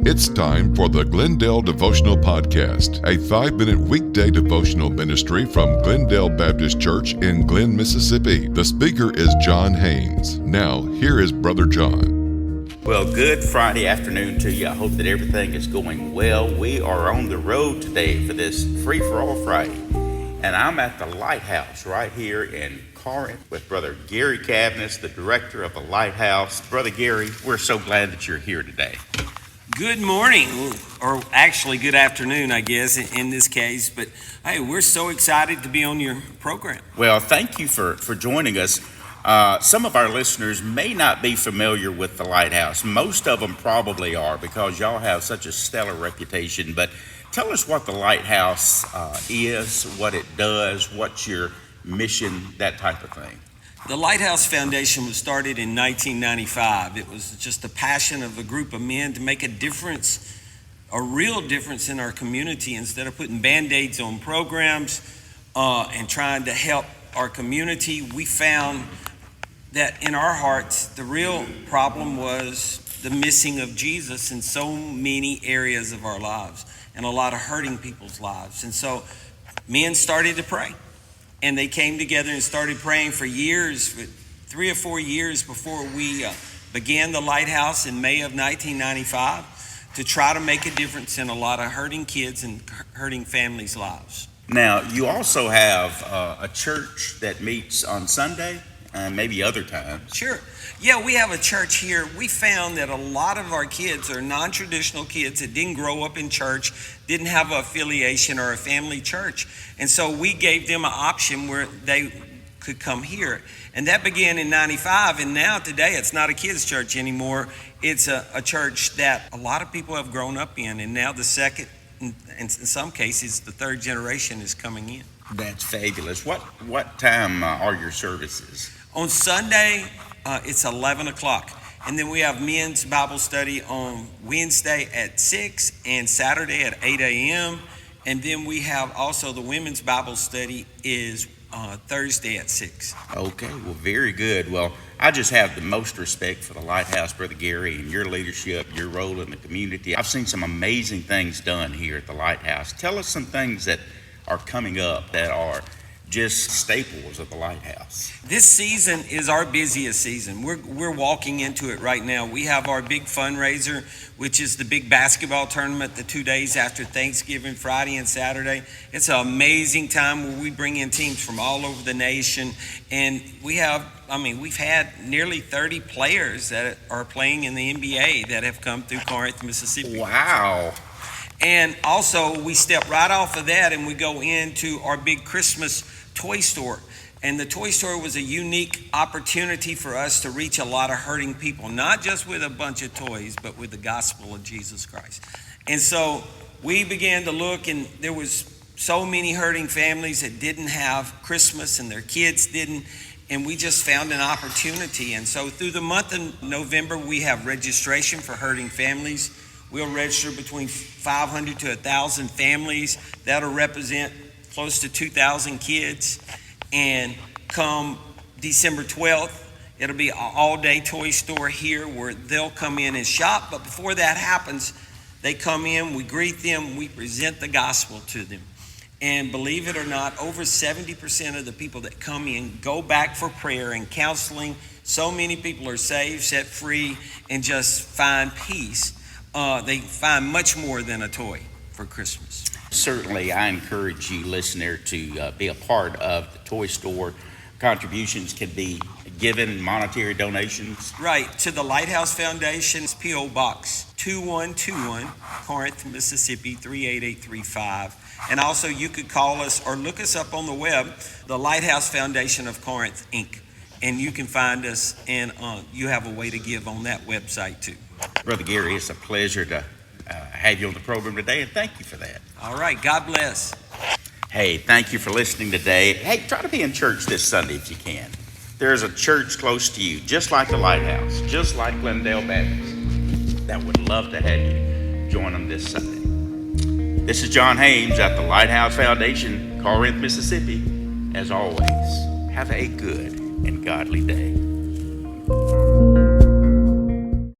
It's time for the Glendale Devotional Podcast, a 5-minute weekday devotional ministry from Glendale Baptist Church in Glen, Mississippi. The speaker is John Haynes. Now, here is Brother John. Well, good Friday afternoon to you. I hope that everything is going well. We are on the road today for this Free for All Friday, and I'm at the Lighthouse right here in Corinth with Brother Gary Cavness, the director of the Lighthouse. Brother Gary, we're so glad that you're here today. Good morning, or actually good afternoon, I guess, in this case. But hey, we're so excited to be on your program. Well, thank you for joining us. Some of our listeners may not be familiar with the Lighthouse. Most of them probably are because y'all have such a stellar reputation. But tell us what the Lighthouse is, what it does, what's your mission, that type of thing. The Lighthouse Foundation was started in 1995. It was just the passion of a group of men to make a difference, a real difference in our community. Instead of putting Band-Aids on programs and trying to help our community, we found that in our hearts, the real problem was the missing of Jesus in so many areas of our lives and a lot of hurting people's lives. And so men started to pray. And they came together and started praying for years, for 3 or 4 years before we began the Lighthouse in May of 1995 to try to make a difference in a lot of hurting kids and hurting families' lives. Now, you also have a church that meets on Sunday and maybe other times. Sure. Yeah, we have a church here. We found that a lot of our kids are non-traditional kids that didn't grow up in church, didn't have an affiliation or a family church. And so we gave them an option where they could come here. And that began in 95. And now today it's not a kids' church anymore. It's a church that a lot of people have grown up in. And now the second, and in some cases, the third generation is coming in. That's fabulous. What time are your services? On Sunday, it's 11 o'clock. And then we have men's Bible study on Wednesday at 6 and Saturday at 8 a.m. And then we have also the women's Bible study is Thursday at 6. Okay, well, very good. Well, I just have the most respect for the Lighthouse, Brother Gary, and your leadership, your role in the community. I've seen some amazing things done here at the Lighthouse. Tell us some things that are coming up that are just staples of the Lighthouse. This season is our busiest season. We're walking into it right now. We have our big fundraiser, which is the big basketball tournament the 2 days after Thanksgiving, Friday and Saturday. It's an amazing time where we bring in teams from all over the nation. And we've had nearly 30 players that are playing in the NBA that have come through Corinth, Mississippi. Wow. And also we step right off of that and we go into our big Christmas toy store. And the toy store was a unique opportunity for us to reach a lot of hurting people, not just with a bunch of toys, but with the gospel of Jesus Christ. And so we began to look, and there was so many hurting families that didn't have Christmas and their kids didn't. And we just found an opportunity. And so through the month of November, we have registration for hurting families. We'll register between 500 to 1,000 families. That'll represent close to 2,000 kids. And come December 12th, it'll be an all-day toy store here where they'll come in and shop. But before that happens, they come in, we greet them, we present the gospel to them. And believe it or not, over 70% of the people that come in go back for prayer and counseling. So many people are saved, set free, and just find peace. They find much more than a toy for Christmas. Certainly, I encourage you, listener, to be a part of the toy store. Contributions can be given, monetary donations. Right, to the Lighthouse Foundation's P.O. Box 2121, Corinth, Mississippi 38835. And also you could call us or look us up on the web, the Lighthouse Foundation of Corinth, Inc. And you can find us, and you have a way to give on that website too. Brother Gary, it's a pleasure to have you on the program today, and thank you for that. All right, God bless. Hey, thank you for listening today. Hey, try to be in church this Sunday if you can. There's a church close to you, just like the Lighthouse, just like Glendale Baptist, that would love to have you join them this Sunday. This is John Haynes at the Lighthouse Foundation, Corinth, Mississippi. As always, have a good and godly day.